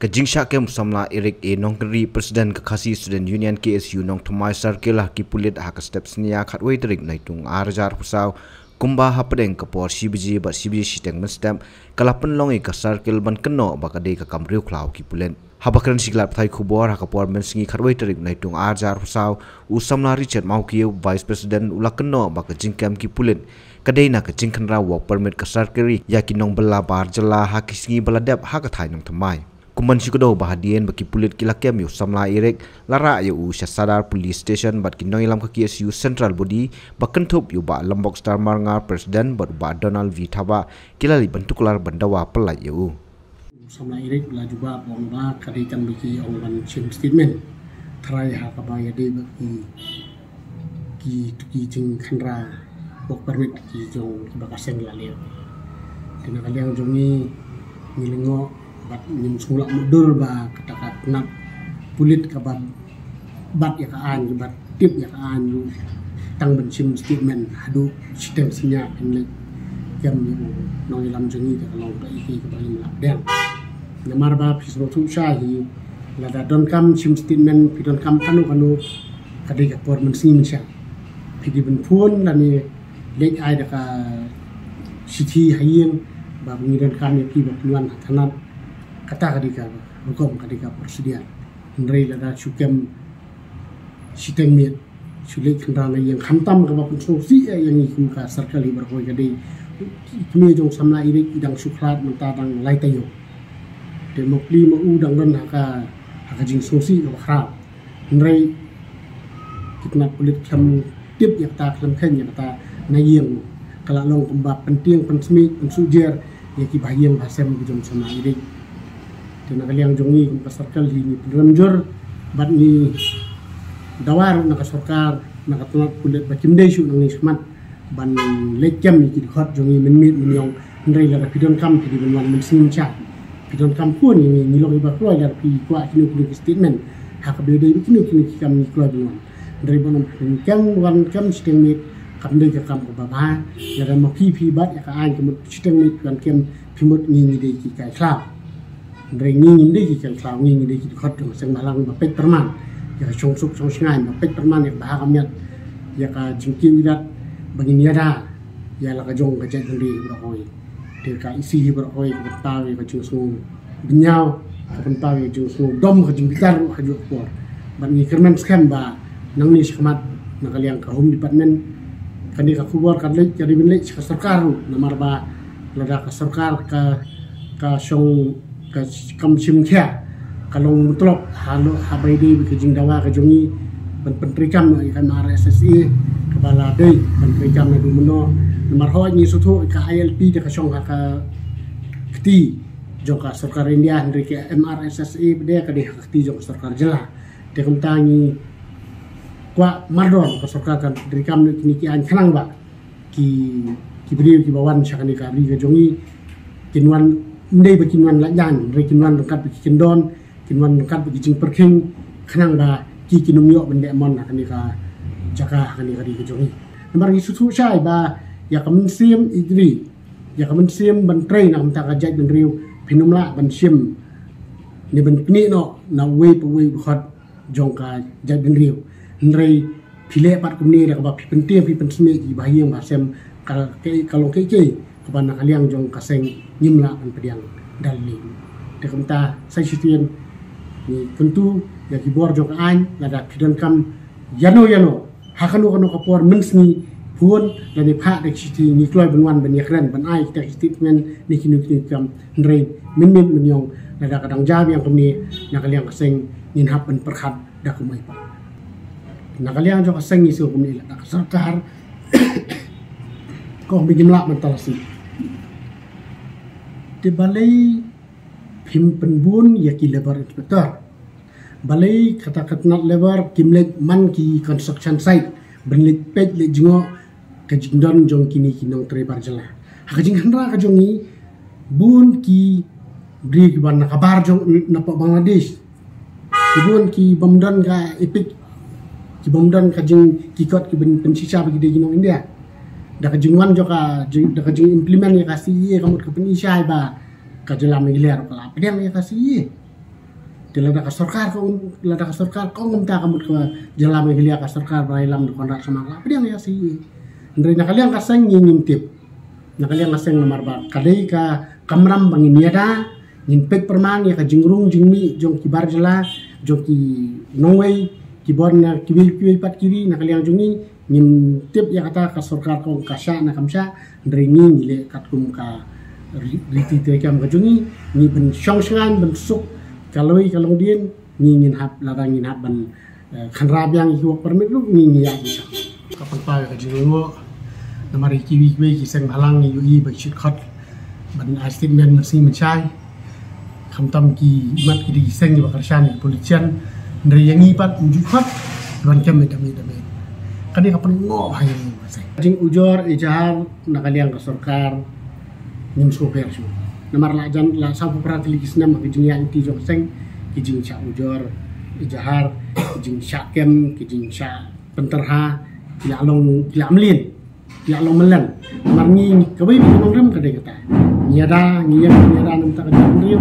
Kajingsa kem samla Eric A Nongkeri Presiden Kekasi Student Union KSU Nong Thomai Circle lah kipulit hak steps nia khatwei terik naitung arjar pusau kumba hapdeng kapor CBG ba CBG siteng menstem kalapen longi ka circle ban keno bakade ka kamriu klau kipulen habakran siglap thai khubor hakapor mensingi khatwei terik naitung arjar pusau usamla Richard Maukiu Vice President ulakeno bakajingkem kipulen kadena kajingkhanra work permit ka circle yakinong bala barjala hakisingi baladep hakathai nong Thomai Kuman sikudo bahadian baki pulit kilakem yu samla irek lara yu Syahsadar Police Station bat kinong ilam ka KSU Central Body bakentup yu ba Lombok Star Marngar Presiden bat ba Donald V Thaba kilali bentuklar bandawa pelai yu samla irek la juga bong ba kadikan baki ongban sim statement try ha ka ba yade baki ki jing khanra bok permit ki jong bakaseng la le dina kaliang jongi nilingo bat nim sulak mudur ba katakat nak pulit ka bat ya kaan bat tip ya kaan tang bensim statement hadu sistem sinya en jam no ilam jengi ka long ka iki ka bali lap deng namar ba pisro tu shahi la da don kam sim statement pi don kam kanu kadai ka por men sim sha pidi ben phun la ni lek ai da ka sithi hayeng ba ngi don kam ni pi ba tuan thanat kata kadika hukum kadika persediaan ndrei lada chukem siteng mit sulit kendana yang khantam ka bapun sosi yang ikum ka sarkali berkoi kadai kini jong samla irik idang suklat mentadang lai tayo demokli ma udang don haka jing sosi ka khrap ndrei kitna pulit kam tip yak ta klam khen yak ta nayeng kala long kumbap penting pensmi pensujer yaki bahiyang basem jong samla irik Tuna kaliang jongi kum kasarkal ini penramjur bat ni dawar nak sarkar nak tunat kulit bakim desu nang ni smat ban lekam iki hot jongi menmit menyong ndrei la pidon kam di benwan mensin cha pidon kam pun ini nilong iba keluar dari pi kwa kini kulit statement hak bede kini kam ni keluar benwan ndrei bonom kam wan kam siteng mit kam dei ka kam ko baba ya ga mo pi bat ya ka an kam siteng mit kan kem pimut ni dei ki kai khlap Ringi ini kita selalu ini di kot yang malang bapet perman ya songsuk songsngai bapet perman yang bahagian ya ka jingki wirat begini ada ya la ka jong ka jai sendiri berkoi dia ka isi berkoi bertawi ka jungsung benyau ka bertawi jungsung dom ka jingkitar ka jukpor ban ni kermen scam ba nang ni skmat nak kaliang ka home department kan dia ka kubor kan lek jadi benlek ka sarkar namar ba lada ka sarkar ka song kam sim kya kalong mutlok halo habai di kejing dawa kejongi pentrikam ikan RSSI kepala dei pentrikam na dumeno nomor ho ni sutu ka ILP de ka song ka kti joka sarkar India ndri ke MRSSI bede ka de kti joka sarkar jela de kumtangi kwa mardon ka sarkar kan pentrikam ni ki an khalang ba ki bri ki bawan sakani ka ri kejongi kinwan ndai bakinwan lajan rekinwan dekat bikin don kinwan dekat bikin perking kenang ba ki kinumyo bende mon akan ka jaka akan di kejongi nomor isu tu syai ba ya kamen sim idri ya kamen sim ban train am ta kajai ben riu pinumla ban sim ni ben kni no na we hot jongka jai ben riu ndrei pile pat kumni da ba penting pi pensme i bahiyang ba sem kalau ke kepada kalian jong kaseng nyimla an pediang dalli de kumta sai sitien ni tentu ya kibor jong an lada pidon kam yano hakanu kanu kapor mensni pun dan ni pha de siti ni kloi benwan ben yakran ben ai kita statement ni kini kam ndrei min menyong lada kadang jab yang kemni na kalian kaseng nyin hap ben perkhat da kumai pa na kalian jong kaseng isu kemni lada sarkar ko bikin lak mentalasi di balai pim penbun ya ki labor inspector balai kata-kata labor kimlek man ki construction site benlik pej le jingo ka jingdon jong kini kinong trebar jela ha jing hanra ka jongi bun ki bri ki ban kabar jong na pa Bangladesh bun ki bomdan ka epic ki bomdan ka jing ki kot ki ben pensisa bagi de jinong India da ka jingwan joka da ka jing implement ya kasih ye kamu ke penisai ba ka jelam ngiler ka pedang ya kasih ye Lada ka sarkar ko ngumta kamut ka jala megilia ka sarkar brailam konrak samara pediang ya si ndre nakaliang ka sang ngintip nakaliang ka sang nomor ba kadai ka kamram bangin yada ngin pek perman ya ka jingrung jingmi jong ki bar jala jong ki nongwei ki borna ki wi pat kiri nakaliang jongi ngin tip ya kata ka sarkar ko ka sha na kamsha ndre ngi le katkum ka riti te kam ka jongi ni ben songsangan ben suk kalau dia ngingin hap larang ngin hap ban khanrab yang hiwak permit lu ngingi ya bisa kapan pa ka jingo na mari kiwi ki seng halang ni ui ba chit khat ban statement mesti mencai khamtam ki mat ki di seng ba karshan polisian ndre yang ipat unjuk khat ban kem dami kani kapan ngo hai jing ujor ijahar nakaliang ka sarkar nim super su namar la jan la sa perati likisna ma kijing yang ti jok seng kijing cha ujor ijahar kijing cha kem kijing cha penterha kila long kila amlin kila long melan namar ni kabai bi nong ram kadai kata niada nam ta kadang riu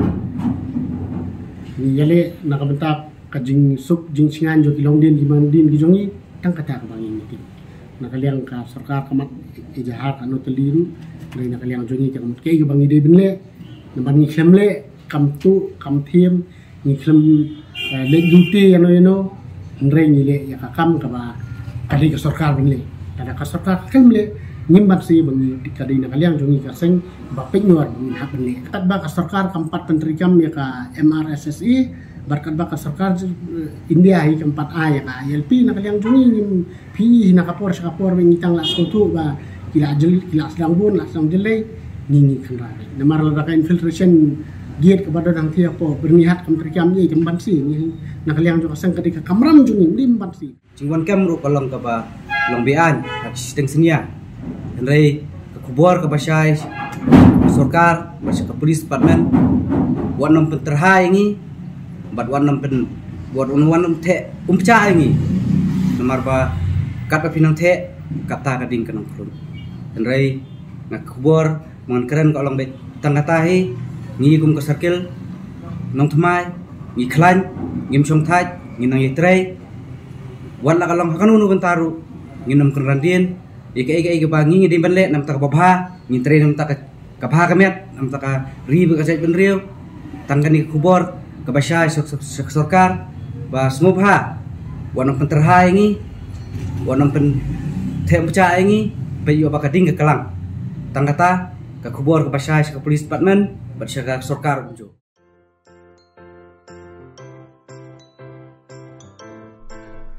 ni yale nak bentak kajing sup jing singan jo kilong din di mandin kijongi tang kata ka bangin ni nakaliang ka sarkar kamat ijahar kanu teliru dari nakaliang jongi ka kamat kei ka bangi de benle nampak ni kemle kam tu kam thiem ni kem le duty ano ndre ni le ya kam ka ba kali ka sarkar benle kada ka sarkar kemle nimbat si bangi kadi na kaliang jongi ka seng ba penyor ni ha benle kat ba ka sarkar kampat menteri kam ya ka MRSSI barkat ba ka sarkar India hi kampat a ya ka ILP na kaliang jongi ni pi na kapor sa kapor ngitang la tu ba kila sedang bun la sedang jelai nini kendaraan. Namar lada infiltration giat kepada orang tiap berniat kementerian ni kemban si ni nakaliang juga sang ketika kamram jungi limban si. Cingwan kem ru kolong ke ba lombean hak sistem senia. Andai kubur ke basai sarkar basai ke polis department wanam penterha ini bat wanam pen buat wanam te umca ini. Namar ba kat pinang te kata kading kenang kurun. Andai nak kubur mangan keren ko lang bet tangatahi ngi kum ka circle nong thmai ngi khlan ngim chong thai ngi nang yitrei wan la kalong hakanu nu bentaru ngi nam kan randien ike ba ngi di benle nam ta babha ngi tre nam ta ka bha kamet nam ta ka ri ba ka sai ben riu tangani kubor ka basha sarkar ba smubha wanam penterha ngi wanam pen themcha ngi bayu ba ka ding ka kalang tangata ka kubur ke basai ke polis department bersyaka sarkar unjuk.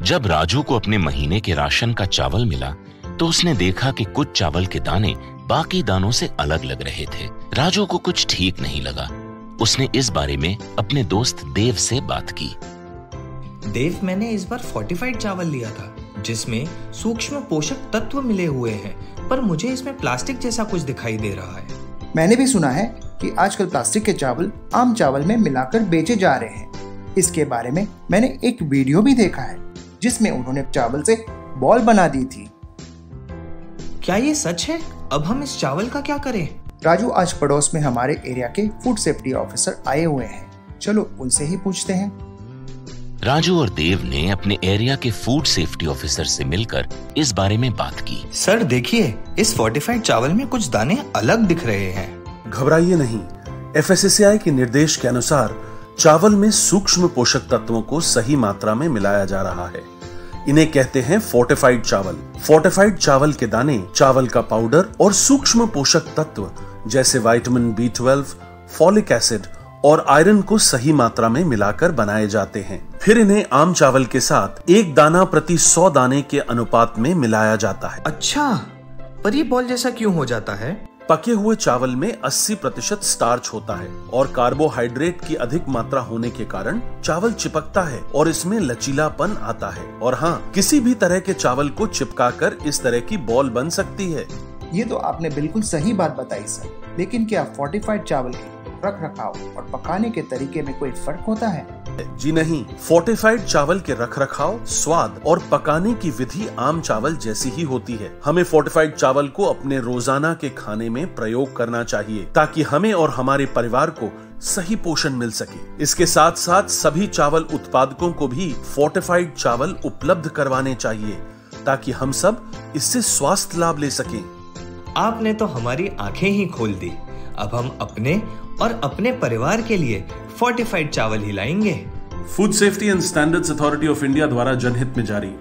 जब राजू को अपने महीने के राशन का चावल मिला तो उसने देखा कि कुछ चावल के दाने बाकी दानों से अलग लग रहे थे। राजू को कुछ ठीक नहीं लगा। उसने इस बारे में अपने दोस्त देव से बात की। देव, मैंने इस बार फोर्टिफाइड चावल लिया था जिसमें सूक्ष्म पोषक तत्व मिले हुए हैं, पर मुझे इसमें प्लास्टिक जैसा कुछ दिखाई दे रहा है। मैंने भी सुना है कि आजकल प्लास्टिक के चावल आम चावल में मिलाकर बेचे जा रहे हैं। इसके बारे में मैंने एक वीडियो भी देखा है जिसमें उन्होंने चावल से बॉल बना दी थी। क्या ये सच है? अब हम इस चावल का क्या करें? राजू, आज पड़ोस में हमारे एरिया के फूड सेफ्टी ऑफिसर आए हुए हैं, चलो उनसे ही पूछते हैं। राजू और देव ने अपने एरिया के फूड सेफ्टी ऑफिसर से मिलकर इस बारे में बात की। सर देखिए, इस फोर्टिफाइड चावल में कुछ दाने अलग दिख रहे हैं। घबराइए नहीं, FSSAI के निर्देश के अनुसार चावल में सूक्ष्म पोषक तत्वों को सही मात्रा में मिलाया जा रहा है। इन्हें कहते हैं फोर्टिफाइड चावल। फोर्टिफाइड चावल के दाने चावल का पाउडर और सूक्ष्म पोषक तत्व जैसे विटामिन B12, फॉलिक एसिड और आयरन को सही मात्रा में मिलाकर बनाए जाते हैं। फिर इन्हें आम चावल के साथ 1 दाना प्रति 100 दाने के अनुपात में मिलाया जाता है। अच्छा, पर ये बॉल जैसा क्यों हो जाता है? पके हुए चावल में 80% स्टार्च होता है और कार्बोहाइड्रेट की अधिक मात्रा होने के कारण चावल चिपकता है और इसमें लचीलापन आता है। और हाँ, किसी भी तरह के चावल को चिपकाकर इस तरह की बॉल बन सकती है। ये तो आपने बिल्कुल सही बात बताई सर, लेकिन क्या फोर्टिफाइड चावल के रख रखाव और पकाने के तरीके में कोई फर्क होता है? जी नहीं, फोर्टिफाइड चावल के रख रखाव, स्वाद और पकाने की विधि आम चावल जैसी ही होती है। हमें फोर्टिफाइड चावल को अपने रोजाना के खाने में प्रयोग करना चाहिए ताकि हमें और हमारे परिवार को सही पोषण मिल सके। इसके साथ साथ सभी चावल उत्पादकों को भी फोर्टिफाइड चावल उपलब्ध करवाने चाहिए ताकि हम सब इससे स्वास्थ्य लाभ ले सकें। आपने तो हमारी आंखें ही खोल दी। अब हम अपने और अपने परिवार के लिए फोर्टिफाइड चावल ही लाएंगे। Food safety and standards authority of India द्वारा जनहित में जारी।